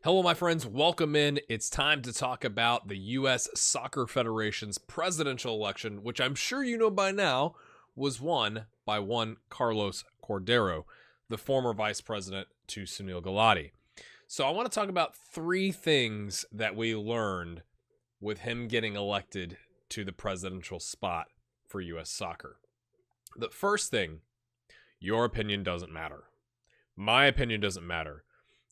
Hello, my friends. Welcome in. It's time to talk about the U.S. Soccer Federation's presidential election, which I'm sure you know by now was won by one Carlos Cordeiro, the former vice president to Sunil Gulati. So I want to talk about three things that we learned with him getting elected to the presidential spot for U.S. Soccer. The first thing, your opinion doesn't matter. My opinion doesn't matter.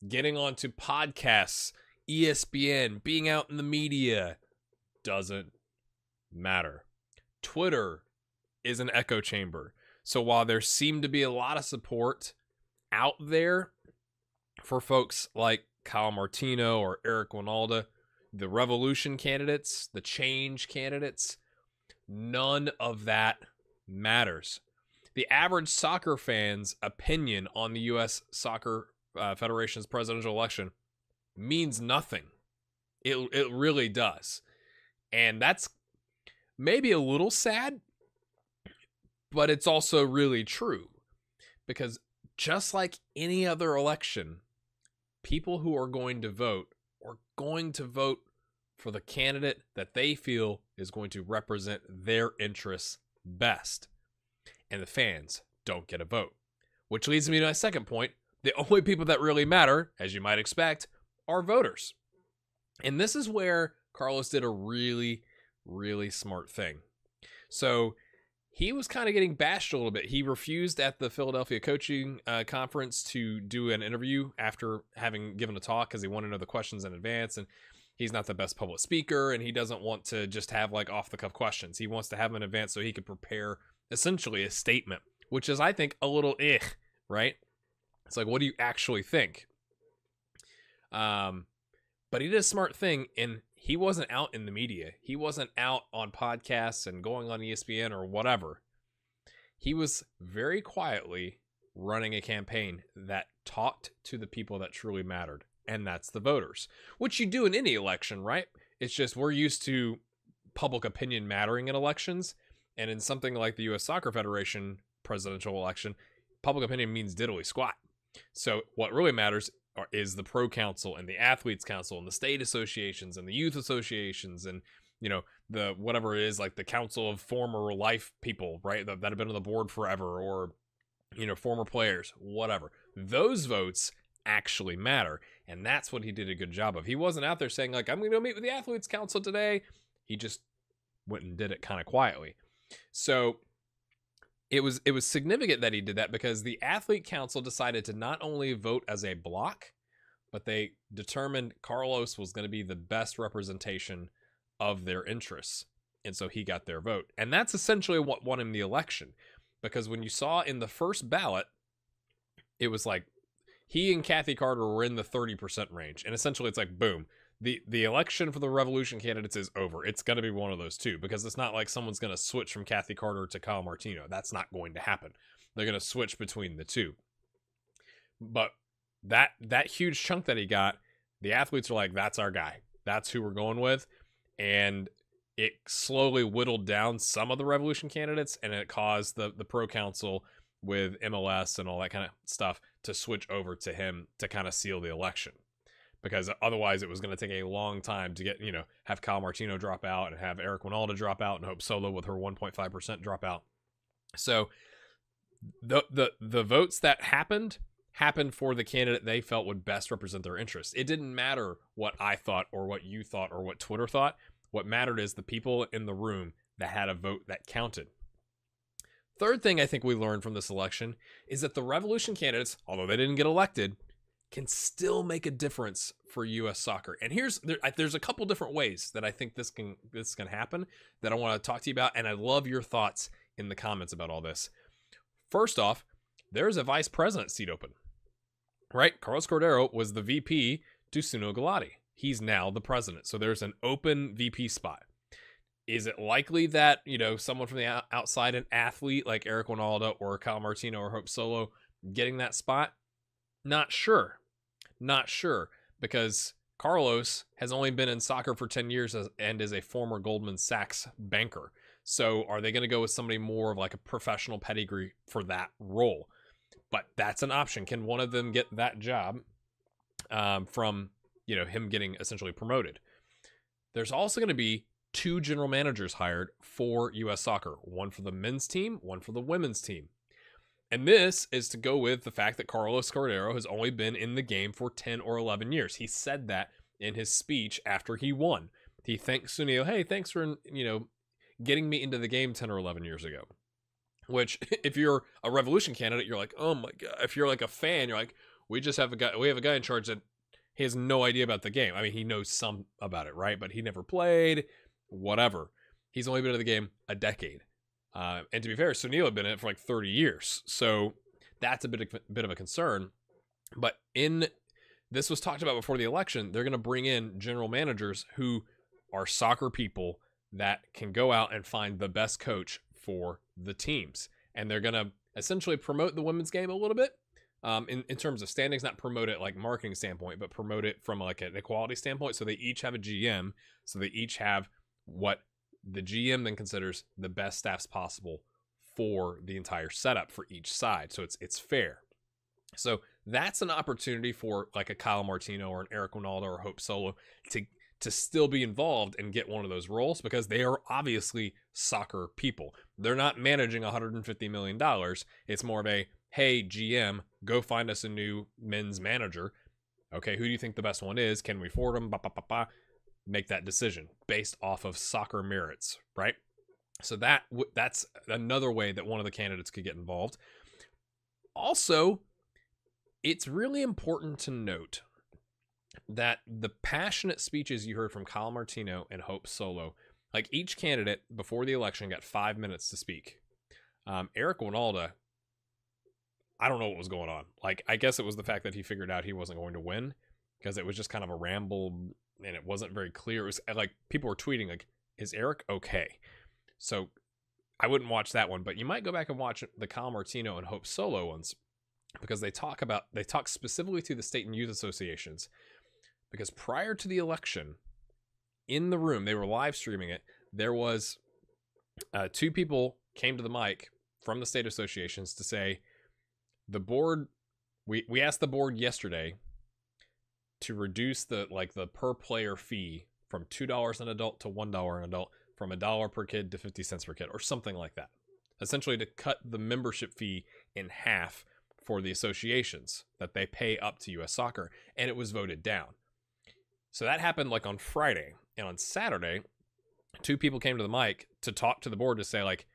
Getting onto podcasts, ESPN, being out in the media doesn't matter. Twitter is an echo chamber. So while there seemed to be a lot of support out there for folks like Kyle Martino or Eric Winalda, the revolution candidates, the change candidates, none of that matters. The average soccer fan's opinion on the U.S. Soccer Federation's presidential election means nothing. It really does. And that's maybe a little sad, but it's also really true. Because just like any other election, people who are going to vote are going to vote for the candidate that they feel is going to represent their interests best. And the fans don't get a vote. Which leads me to my second point. The only people that really matter, as you might expect, are voters. And this is where Carlos did a really, really smart thing. So he was kind of getting bashed a little bit. He refused at the Philadelphia coaching conference to do an interview after having given a talk because he wanted to know the questions in advance. And he's not the best public speaker, and he doesn't want to just have like off-the-cuff questions. He wants to have them in advance so he could prepare essentially a statement, which is, I think, a little right? It's like, what do you actually think? But he did a smart thing, and he wasn't out in the media. He wasn't out on podcasts and going on ESPN or whatever. He was very quietly running a campaign that talked to the people that truly mattered, and that's the voters, which you do in any election, right? It's just we're used to public opinion mattering in elections, and in something like the U.S. Soccer Federation presidential election, public opinion means diddly squat. So what really matters is the pro council and the athletes council and the state associations and the youth associations and, you know, the whatever it is, like the council of former life people, right, that have been on the board forever, or, you know, former players, whatever. Those votes actually matter, and that's what he did a good job of. He wasn't out there saying, like, I'm going to go meet with the athletes council today. He just went and did it kind of quietly. So it was significant that he did that because the athlete council decided to not only vote as a block, but they determined Carlos was going to be the best representation of their interests. And so he got their vote. And that's essentially what won him the election. Because when you saw in the first ballot, it was like he and Kathy Carter were in the 30% range. And essentially it's like, boom. The election for the revolution candidates is over. It's going to be one of those two, because it's not like someone's going to switch from Kathy Carter to Kyle Martino. That's not going to happen. They're going to switch between the two. But that huge chunk that he got, the athletes are like, that's our guy. That's who we're going with. And it slowly whittled down some of the revolution candidates, and it caused the pro council with MLS and all that kind of stuff to switch over to him to kind of seal the election. Because otherwise it was going to take a long time to get, you know, have Kyle Martino drop out and have Eric Winalda drop out and Hope Solo with her 1.5% drop out. So the votes that happened for the candidate they felt would best represent their interests. It didn't matter what I thought or what you thought or what Twitter thought. What mattered is the people in the room that had a vote that counted. Third thing I think we learned from this election is that the revolution candidates, although they didn't get elected, can still make a difference for U.S. soccer. And there's a couple different ways that I think this can happen that I want to talk to you about, and I love your thoughts in the comments about all this. First off, there's a vice president seat open, right? Carlos Cordeiro was the VP to Sunil Gulati. He's now the president, so there's an open VP spot. Is it likely that, you know, someone from the outside, an athlete like Eric Winalda or Kyle Martino or Hope Solo getting that spot? Not sure, because Carlos has only been in soccer for 10 years and is a former Goldman Sachs banker. So are they going to go with somebody more of like a professional pedigree for that role? But that's an option. Can one of them get that job from him getting essentially promoted. There's also going to be 2 general managers hired for US Soccer, one for the men's team, one for the women's team. And this is to go with the fact that Carlos Cordeiro has only been in the game for 10 or 11 years. He said that in his speech after he won. He thanked Sunil, hey, thanks for, getting me into the game 10 or 11 years ago. Which, if you're a Revolution candidate, you're like, oh my God. If you're like a fan, you're like, we have a guy in charge that he has no idea about the game. I mean, he knows some about it, right? But he never played, whatever. He's only been in the game a decade. And to be fair, Sunil had been in it for like 30 years. So that's a bit of a concern. But this was talked about before the election, they're going to bring in general managers who are soccer people that can go out and find the best coach for the teams. And they're going to essentially promote the women's game a little bit. In terms of standings, not promote it like marketing standpoint, but promote it from like an equality standpoint. So they each have a GM. So they each have what the GM then considers the best staffs possible for the entire setup for each side. So it's fair. So that's an opportunity for like a Kyle Martino or an Eric Ronaldo or Hope Solo to still be involved and get one of those roles, because they are obviously soccer people. They're not managing $150 million. It's more of a, hey, GM, go find us a new men's manager. Okay, who do you think the best one is? Can we afford them? Make that decision based off of soccer merits, right? So that's another way that one of the candidates could get involved. Also, it's really important to note that the passionate speeches you heard from Kyle Martino and Hope Solo, like each candidate before the election got 5 minutes to speak. Eric Ronaldo, I don't know what was going on. Like, I guess it was the fact that he figured out he wasn't going to win, because it was just kind of a ramble and it wasn't very clear. It was like people were tweeting like, is Eric okay? So I wouldn't watch that one, but you might go back and watch the Kyle Martino and Hope Solo ones, because they talk specifically to the state and youth associations. Because prior to the election, in the room, they were live streaming it. There was 2 people came to the mic from the state associations to say, the board, we asked the board yesterday to reduce the per player fee from $2 an adult to $1 an adult, from $1 per kid to 50 cents per kid, or something like that. Essentially to cut the membership fee in half for the associations that they pay up to US Soccer, and it was voted down. So that happened like on Friday, and on Saturday, 2 people came to the mic to talk to the board to say like,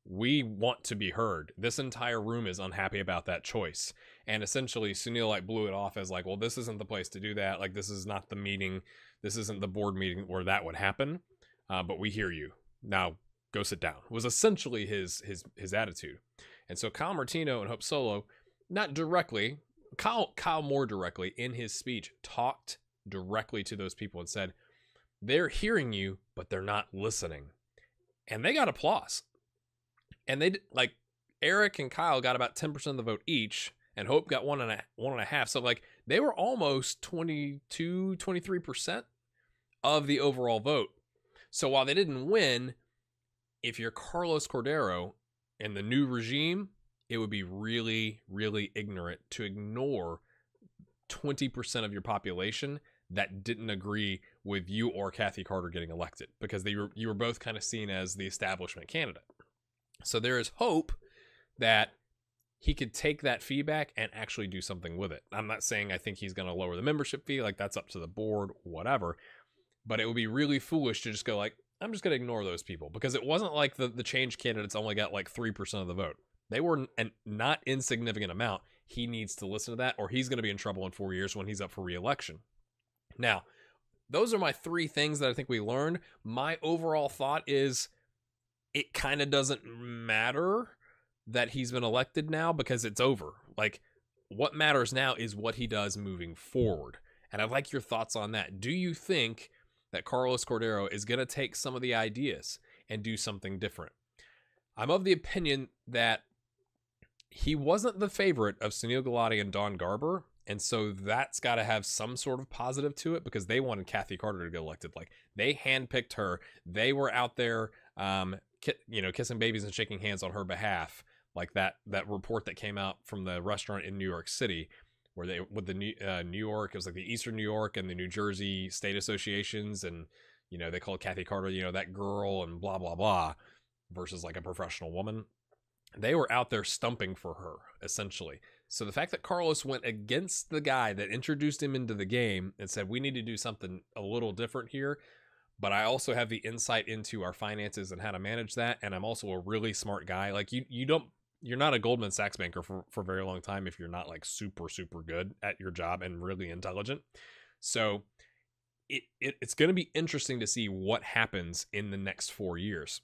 we want to be heard. This entire room is unhappy about that choice. And essentially Sunil like blew it off as like, well, this isn't the place to do that. Like, this is not the meeting. This isn't the board meeting where that would happen. But we hear you. Now go sit down, was essentially his attitude. And so Kyle Martino and Hope Solo, not directly, Kyle more directly in his speech talked directly to those people and said, they're hearing you, but they're not listening. And they got applause. And they like Eric and Kyle got about 10% of the vote each, and Hope got 1.5. So like they were almost 23% of the overall vote. So while they didn't win, if you're Carlos Cordeiro and the new regime, it would be really, really ignorant to ignore 20% of your population that didn't agree with you or Kathy Carter getting elected, because you were both kind of seen as the establishment candidate. So there is hope that he could take that feedback and actually do something with it. I'm not saying I think he's going to lower the membership fee, like that's up to the board, whatever. But it would be really foolish to just go like, I'm just going to ignore those people, because it wasn't like the change candidates only got like 3% of the vote. They were a not insignificant amount. He needs to listen to that, or he's going to be in trouble in 4 years when he's up for re-election. Now, those are my 3 things that I think we learned. My overall thought is it kind of doesn't matter that he's been elected now, because it's over. Like, what matters now is what he does moving forward. And I'd like your thoughts on that. Do you think that Carlos Cordeiro is going to take some of the ideas and do something different? I'm of the opinion that he wasn't the favorite of Sunil Gulati and Don Garber, and so that's got to have some sort of positive to it, because they wanted Kathy Carter to get elected. Like, they handpicked her. They were out there, kissing babies and shaking hands on her behalf. Like that report that came out from the restaurant in New York City where they with the New York, it was like the Eastern New York and the New Jersey state associations, and they called Kathy Carter, that girl, and blah blah blah, versus like a professional woman. They were out there stumping for her, essentially. So the fact that Carlos went against the guy that introduced him into the game and said, we need to do something a little different here, but I also have the insight into our finances and how to manage that, and I'm also a really smart guy. Like, you're not a Goldman Sachs banker for a very long time if you're not like super, super good at your job and really intelligent. So it's going to be interesting to see what happens in the next 4 years.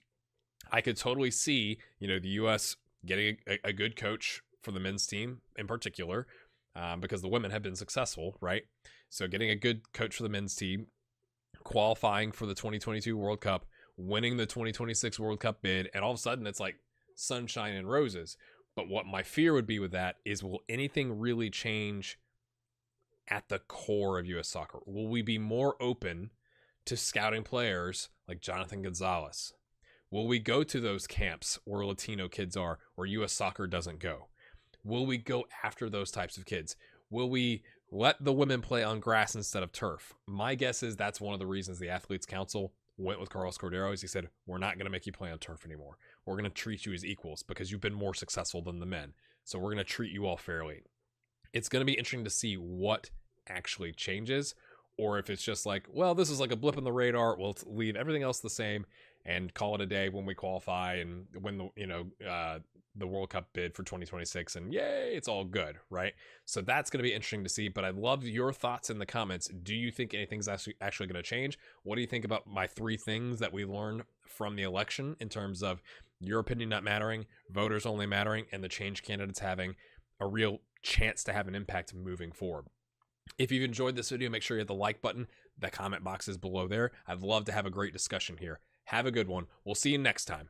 I could totally see, the U.S. getting a good coach for the men's team in particular, because the women have been successful, right? So getting a good coach for the men's team, qualifying for the 2022 World Cup, winning the 2026 World Cup bid, and all of a sudden it's like sunshine and roses. But what my fear would be with that is, will anything really change at the core of U.S. soccer? Will we be more open to scouting players like Jonathan Gonzalez? Will we go to those camps where Latino kids are, where U.S. soccer doesn't go? Will we go after those types of kids? Will we let the women play on grass instead of turf? My guess is that's one of the reasons the Athletes Council went with Carlos Cordeiro, is he said, we're not going to make you play on turf anymore. We're going to treat you as equals because you've been more successful than the men. So we're going to treat you all fairly. It's going to be interesting to see what actually changes, or if it's just like, well, this is like a blip in the radar. We'll leave everything else the same and call it a day when we qualify and win the World Cup bid for 2026, and yay, it's all good, right? So that's going to be interesting to see, but I'd love your thoughts in the comments. Do you think anything's actually going to change? What do you think about my 3 things that we learned from the election in terms of your opinion not mattering, voters only mattering, and the change candidates having a real chance to have an impact moving forward? If you've enjoyed this video, make sure you hit the like button. The comment box is below there. I'd love to have a great discussion here. Have a good one. We'll see you next time.